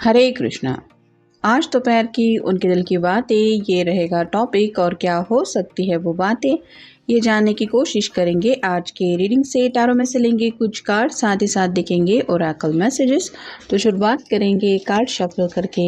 हरे कृष्णा। आज दोपहर की उनके दिल की बातें ये रहेगा टॉपिक, और क्या हो सकती है वो बातें ये जानने की कोशिश करेंगे। आज के रीडिंग से टारो में से लेंगे कुछ कार्ड, साथ ही साथ देखेंगे ओरेकल मैसेजेस। तो शुरुआत करेंगे कार्ड शफल करके।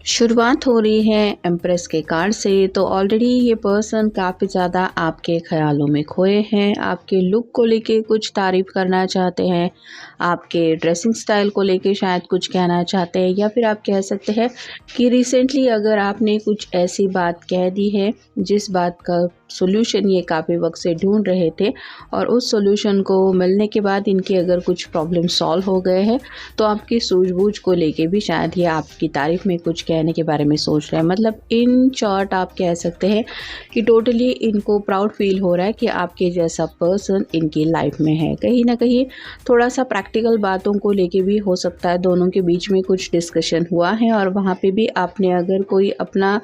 शुरुआत हो रही है एम्प्रेस के कार्ड से। तो ऑलरेडी ये पर्सन काफ़ी ज़्यादा आपके ख्यालों में खोए हैं। आपके लुक को लेके कुछ तारीफ़ करना चाहते हैं, आपके ड्रेसिंग स्टाइल को लेके शायद कुछ कहना चाहते हैं, या फिर आप कह सकते हैं कि रिसेंटली अगर आपने कुछ ऐसी बात कह दी है जिस बात का सॉल्यूशन ये काफ़ी वक्त से ढूंढ रहे थे, और उस सॉल्यूशन को मिलने के बाद इनके अगर कुछ प्रॉब्लम सॉल्व हो गए हैं, तो आपकी सूझबूझ को लेके भी शायद ये आपकी तारीफ़ में कुछ कहने के बारे में सोच रहे हैं। मतलब इन शॉर्ट आप कह सकते हैं कि टोटली इनको प्राउड फील हो रहा है कि आपके जैसा पर्सन इनकी लाइफ में है। कहीं ना कहीं थोड़ा सा प्रैक्टिकल बातों को लेके भी हो सकता है दोनों के बीच में कुछ डिस्कशन हुआ है, और वहाँ पे भी आपने अगर कोई अपना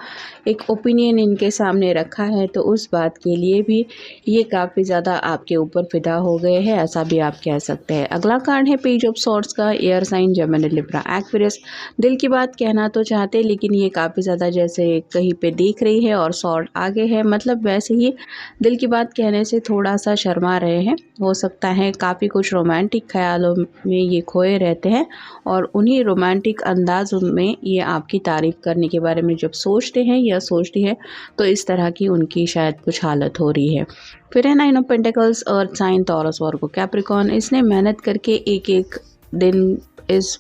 एक ओपिनियन इनके सामने रखा है, तो उस बात के लिए भी ये काफ़ी ज़्यादा आपके ऊपर फिदा हो गए हैं, ऐसा भी आप कह सकते हैं। अगला कार्ड है पेज ऑफ सॉर्ड्स का। Air sign Gemini Libra Aquarius. दिल की बात कहना तो चाहते, लेकिन ये काफ़ी ज़्यादा जैसे कहीं पे देख रही है और सॉर्ड आगे है, मतलब वैसे ही दिल की बात कहने से थोड़ा सा शर्मा रहे हैं। हो सकता है काफ़ी कुछ रोमांटिक ख्यालों में ये खोए रहते हैं, और उन्हीं रोमांटिक अंदाज में ये आपकी तारीफ़ करने के बारे में जब सोचते हैं या सोचती है, तो इस तरह की उनकी शायद कुछ हालत हो रही है। फिर है nine of pentacles, earth sign, Taurus, Virgo, Capricorn. इसने मेहनत करके एक एक दिन इस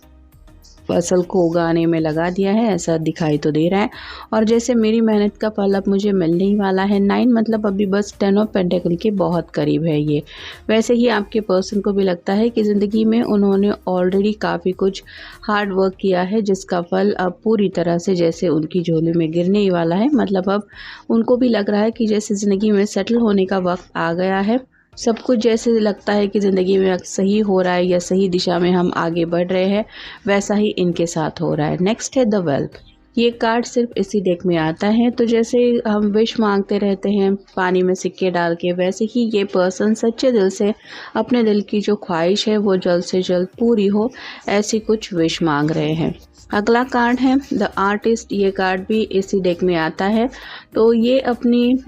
फसल को उगाने में लगा दिया है, ऐसा दिखाई तो दे रहा है, और जैसे मेरी मेहनत का फल अब मुझे मिलने ही वाला है। 9 मतलब अभी बस 10 ऑफ पेंटिकल के बहुत करीब है ये। वैसे ही आपके पर्सन को भी लगता है कि ज़िंदगी में उन्होंने ऑलरेडी काफ़ी कुछ हार्ड वर्क किया है, जिसका फल अब पूरी तरह से जैसे उनकी झोली में गिरने ही वाला है। मतलब अब उनको भी लग रहा है कि जैसे ज़िंदगी में सेटल होने का वक्त आ गया है। सब कुछ जैसे लगता है कि ज़िंदगी में सही हो रहा है या सही दिशा में हम आगे बढ़ रहे हैं, वैसा ही इनके साथ हो रहा है। नेक्स्ट है द वेल्थ। ये कार्ड सिर्फ इसी डेक में आता है। तो जैसे हम विश मांगते रहते हैं पानी में सिक्के डाल के, वैसे ही ये पर्सन सच्चे दिल से अपने दिल की जो ख्वाहिश है वो जल्द से जल्द पूरी हो, ऐसी कुछ विश मांग रहे हैं। अगला कार्ड है द आर्टिस्ट। ये कार्ड भी इसी डेक में आता है। तो ये अपनी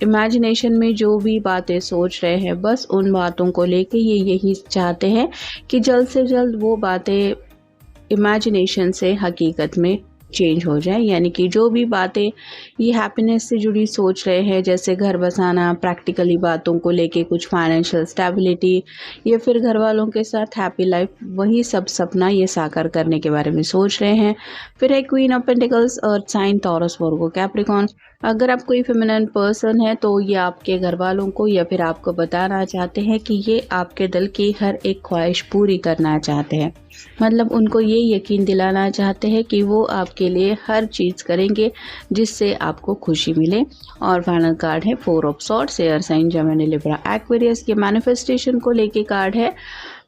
इमेजिनेशन में जो भी बातें सोच रहे हैं, बस उन बातों को लेके ये यही चाहते हैं कि जल्द से जल्द वो बातें इमेजिनेशन से हकीकत में चेंज हो जाए। यानी कि जो भी बातें ये हैप्पीनेस से जुड़ी सोच रहे हैं, जैसे घर बसाना, प्रैक्टिकली बातों को लेके कुछ फाइनेंशियल स्टेबिलिटी, या फिर घर वालों के साथ हैप्पी लाइफ, वही सब सपना ये साकार करने के बारे में सोच रहे हैं। फिर है queen of pentacles, earth sign, Taurus, Virgo, Capricorn. अगर आप कोई फेमिनिन पर्सन है, तो ये आपके घर वालों को या फिर आपको बताना चाहते हैं कि ये आपके दिल की हर एक ख्वाहिश पूरी करना चाहते हैं। मतलब उनको ये यकीन दिलाना चाहते हैं कि वो आपके लिए हर चीज़ करेंगे जिससे आपको खुशी मिले। और फाइनल कार्ड है four of swords, air sign Gemini Libra Aquarius. ये मैनिफेस्टेशन को लेके कार्ड है।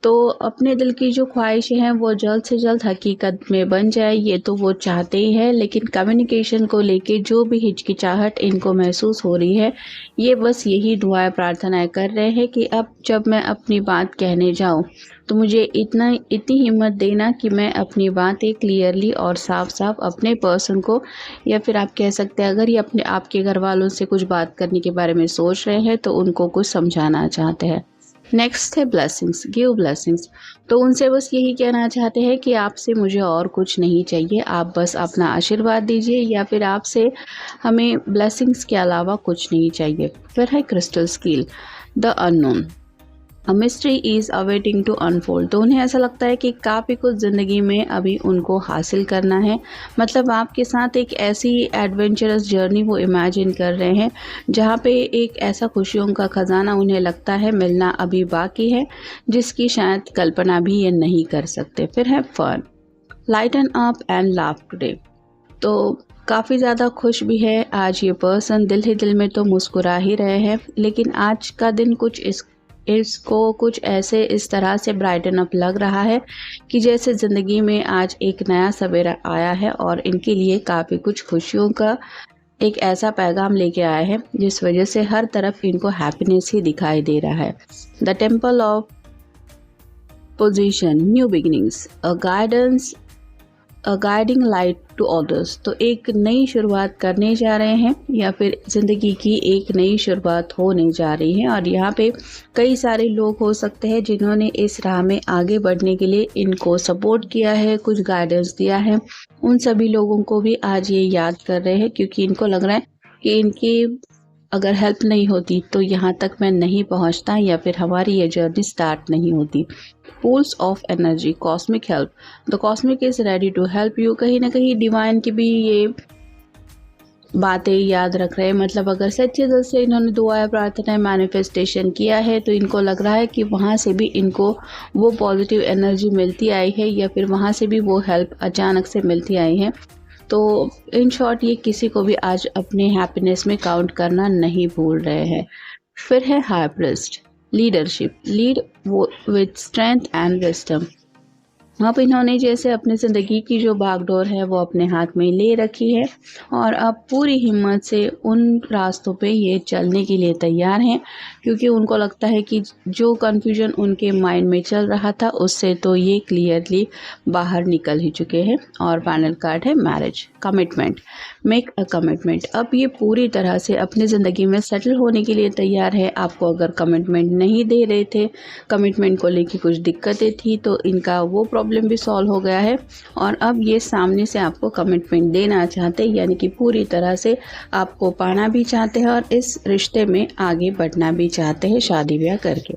तो अपने दिल की जो ख्वाहिशें हैं वो जल्द से जल्द हकीकत में बन जाए, ये तो वो चाहते ही हैं, लेकिन कम्युनिकेशन को लेके जो भी हिचकिचाहट इनको महसूस हो रही है, ये बस यही दुआएं प्रार्थनाएं कर रहे हैं कि अब जब मैं अपनी बात कहने जाऊं तो मुझे इतनी हिम्मत देना कि मैं अपनी बातें क्लियरली और साफ साफ अपने पर्सन को, या फिर आप कह सकते हैं अगर ये अपने आपके घर वालों से कुछ बात करने के बारे में सोच रहे हैं तो उनको कुछ समझाना चाहते हैं। नेक्स्ट है ब्लेसिंग्स, गिव ब्लेसिंग्स। तो उनसे बस यही कहना चाहते हैं कि आपसे मुझे और कुछ नहीं चाहिए, आप बस अपना आशीर्वाद दीजिए, या फिर आपसे हमें ब्लेसिंग्स के अलावा कुछ नहीं चाहिए। फिर है crystal skull, the unknown, a mystery is awaiting to unfold. तो उन्हें ऐसा लगता है कि काफ़ी कुछ ज़िंदगी में अभी उनको हासिल करना है, मतलब आपके साथ एक ऐसी एडवेंचरस जर्नी वो इमेजिन कर रहे हैं जहाँ पे एक ऐसा खुशियों का ख़जाना उन्हें लगता है मिलना अभी बाकी है, जिसकी शायद कल्पना भी ये नहीं कर सकते। फिर है fun, lighten up and laugh today. तो काफ़ी ज़्यादा खुश भी है आज ये पर्सन, दिल ही दिल में तो मुस्कुरा ही रहे हैं, लेकिन आज का दिन कुछ इसको कुछ ऐसे इस तरह से ब्राइटन अप लग रहा है कि जैसे ज़िंदगी में आज एक नया सवेरा आया है और इनके लिए काफ़ी कुछ खुशियों का एक ऐसा पैगाम लेके आया है जिस वजह से हर तरफ इनको हैप्पीनेस ही दिखाई दे रहा है। The temple of position, new beginnings, a guiding light to others. तो एक नई शुरुआत करने जा रहे हैं या फिर ज़िंदगी की एक नई शुरुआत होने जा रही है, और यहाँ पे कई सारे लोग हो सकते हैं जिन्होंने इस राह में आगे बढ़ने के लिए इनको सपोर्ट किया है, कुछ गाइडेंस दिया है। उन सभी लोगों को भी आज ये याद कर रहे हैं, क्योंकि इनको लग रहा है कि इनकी अगर हेल्प नहीं होती तो यहाँ तक मैं नहीं पहुँचता, या फिर हमारी ये जर्नी स्टार्ट नहीं होती। Pools of energy, cosmic help, the cosmic is ready to help you. कहीं ना कहीं डिवाइन की भी ये बातें याद रख रहे हैं, मतलब अगर सच्चे दिल से इन्होंने दुआ प्रार्थना मैनिफेस्टेशन किया है तो इनको लग रहा है कि वहाँ से भी इनको वो पॉजिटिव एनर्जी मिलती आई है, या फिर वहाँ से भी वो हेल्प अचानक से मिलती आई है। तो इन शॉर्ट ये किसी को भी आज अपने हैप्पीनेस में काउंट करना नहीं भूल रहे हैं। फिर है high priest, leadership, lead with strength and wisdom. अब इन्होंने जैसे अपनी ज़िंदगी की जो बागडोर है वो अपने हाथ में ले रखी है, और अब पूरी हिम्मत से उन रास्तों पे ये चलने के लिए तैयार हैं, क्योंकि उनको लगता है कि जो कन्फ्यूजन उनके माइंड में चल रहा था उससे तो ये क्लियरली बाहर निकल ही चुके हैं। और फाइनल कार्ड है marriage, commitment, make a commitment. अब ये पूरी तरह से अपनी ज़िंदगी में सेटल होने के लिए तैयार है। आपको अगर कमिटमेंट नहीं दे रहे थे, कमिटमेंट को लेके कुछ दिक्कतें थी, तो इनका वो प्रॉब्लम भी सॉल्व हो गया है, और अब ये सामने से आपको कमिटमेंट देना चाहते हैं, यानी कि पूरी तरह से आपको पाना भी चाहते हैं और इस रिश्ते में आगे बढ़ना भी चाहते हैं शादी ब्याह करके।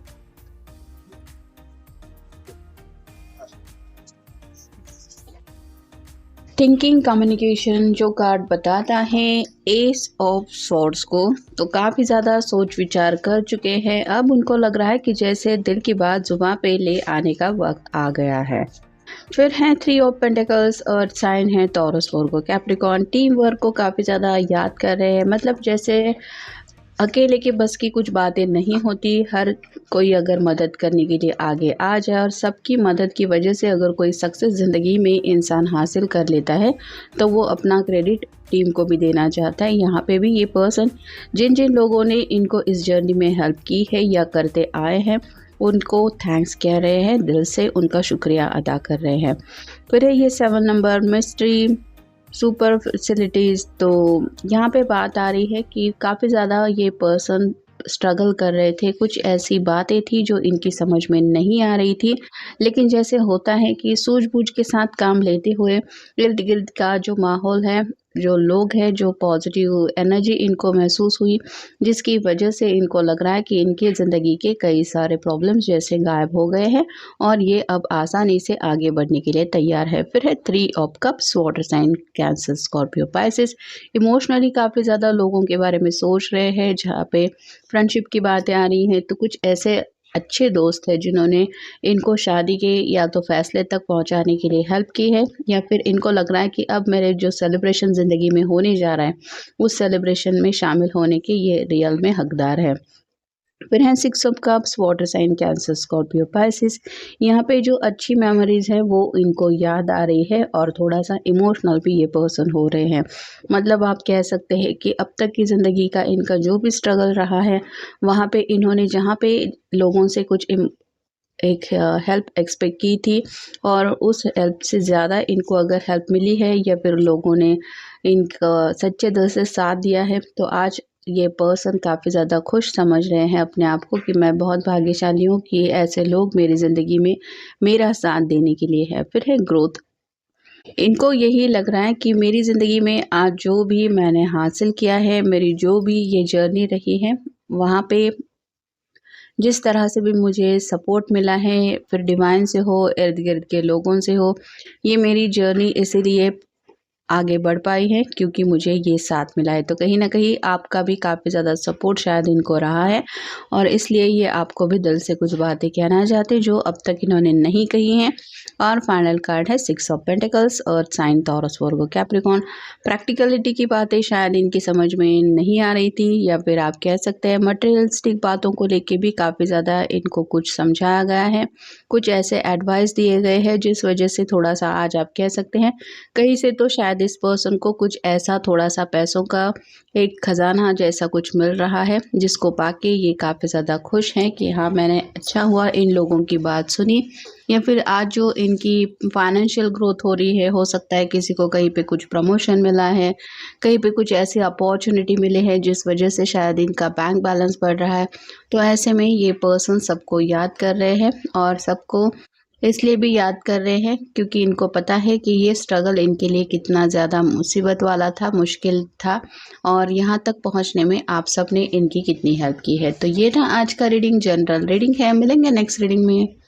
थिंकिंग कम्युनिकेशन जो कार्ड बताता है एस ऑफ सॉर्ड्स को, तो काफ़ी ज़्यादा सोच विचार कर चुके हैं। अब उनको लग रहा है कि जैसे दिल की बात जुबां पे ले आने का वक्त आ गया है। फिर है three of pentacles, earth sign है Taurus, Virgo, Capricorn. Team work को काफ़ी ज़्यादा याद कर रहे हैं, मतलब जैसे अकेले के बस की कुछ बातें नहीं होती, हर कोई अगर मदद करने के लिए आगे आ जाए, और सबकी मदद की वजह से अगर कोई सक्सेस ज़िंदगी में इंसान हासिल कर लेता है तो वो अपना क्रेडिट टीम को भी देना चाहता है। यहाँ पे भी ये पर्सन जिन जिन लोगों ने इनको इस जर्नी में हेल्प की है या करते आए हैं उनको थैंक्स कह रहे हैं, दिल से उनका शुक्रिया अदा कर रहे हैं। फिर है ये 7 नंबर, मिस्ट्री सुपर फैसिलिटीज़। तो यहाँ पे बात आ रही है कि काफ़ी ज़्यादा ये पर्सन स्ट्रगल कर रहे थे, कुछ ऐसी बातें थी जो इनकी समझ में नहीं आ रही थी, लेकिन जैसे होता है कि सूझबूझ के साथ काम लेते हुए इर्द गिर्द का जो माहौल है, जो लोग हैं, जो पॉजिटिव एनर्जी इनको महसूस हुई, जिसकी वजह से इनको लग रहा है कि इनकी ज़िंदगी के कई सारे प्रॉब्लम्स जैसे गायब हो गए हैं और ये अब आसानी से आगे बढ़ने के लिए तैयार है। फिर है 3 of cups, water sign, Cancer, Scorpio, Pisces. Emotionally काफ़ी ज़्यादा लोगों के बारे में सोच रहे हैं, जहाँ पे फ्रेंडशिप की बातें आ रही हैं, तो कुछ ऐसे अच्छे दोस्त हैं जिन्होंने इनको शादी के या तो फैसले तक पहुंचाने के लिए हेल्प की है, या फिर इनको लग रहा है कि अब मेरे जो सेलिब्रेशन ज़िंदगी में होने जा रहा है उस सेलिब्रेशन में शामिल होने के ये रियल में हकदार है। फिर है 6 of cups, water sign Cancer Scorpio Pisces. यहाँ पे जो अच्छी मेमोरीज है वो इनको याद आ रही है और थोड़ा सा इमोशनल भी ये पर्सन हो रहे हैं। मतलब आप कह सकते हैं कि अब तक की ज़िंदगी का इनका जो भी स्ट्रगल रहा है, वहाँ पे इन्होंने जहाँ पे लोगों से कुछ एक हेल्प एक्सपेक्ट की थी और उस हेल्प से ज़्यादा इनको अगर हेल्प मिली है या फिर लोगों ने इनका सच्चे दिल से साथ दिया है, तो आज ये पर्सन काफ़ी ज़्यादा खुश समझ रहे हैं अपने आप को कि मैं बहुत भाग्यशाली हूँ कि ऐसे लोग मेरी ज़िंदगी में मेरा साथ देने के लिए है। फिर है ग्रोथ। इनको यही लग रहा है कि मेरी ज़िंदगी में आज जो भी मैंने हासिल किया है, मेरी जो भी ये जर्नी रही है, वहाँ पे जिस तरह से भी मुझे सपोर्ट मिला है, फिर डिवाइन से हो, इर्द-गिर्द के लोगों से हो, ये मेरी जर्नी इसीलिए आगे बढ़ पाई है क्योंकि मुझे ये साथ मिला है। तो कहीं न कहीं आपका भी काफ़ी ज़्यादा सपोर्ट शायद इनको रहा है और इसलिए ये आपको भी दिल से कुछ बातें कहना चाहते हैं जो अब तक इन्होंने नहीं कही हैं। और फाइनल कार्ड है 6 of pentacles, earth sign, Taurus, Virgo, Capricorn. Practicality की बातें शायद इनकी समझ में नहीं आ रही थी या फिर आप कह सकते हैं मटेरियलिस्टिक बातों को लेके भी काफ़ी ज़्यादा इनको कुछ समझाया गया है। कुछ ऐसे एडवाइस दिए गए हैं जिस वजह से थोड़ा-सा आज आप कह सकते हैं कहीं से तो शायद इस पर्सन को कुछ ऐसा थोड़ा-सा पैसों का एक खजाना जैसा कुछ मिल रहा है जिसको पाके ये काफ़ी ज़्यादा खुश हैं कि हाँ, मैंने अच्छा हुआ इन लोगों की बात सुनी। या फिर आज जो इनकी फाइनेंशियल ग्रोथ हो रही है, हो सकता है किसी को कहीं पे कुछ प्रमोशन मिला है, कहीं पे कुछ ऐसी अपॉर्चुनिटी मिले हैं जिस वजह से शायद इनका बैंक बैलेंस बढ़ रहा है। तो ऐसे में ये पर्सन सबको याद कर रहे हैं और सबको इसलिए भी याद कर रहे हैं क्योंकि इनको पता है कि ये स्ट्रगल इनके लिए कितना ज़्यादा मुसीबत वाला था, मुश्किल था और यहाँ तक पहुँचने में आप सब ने इनकी कितनी हेल्प की है। तो ये था आज का रीडिंग, जनरल रीडिंग है। मिलेंगे नेक्स्ट रीडिंग में।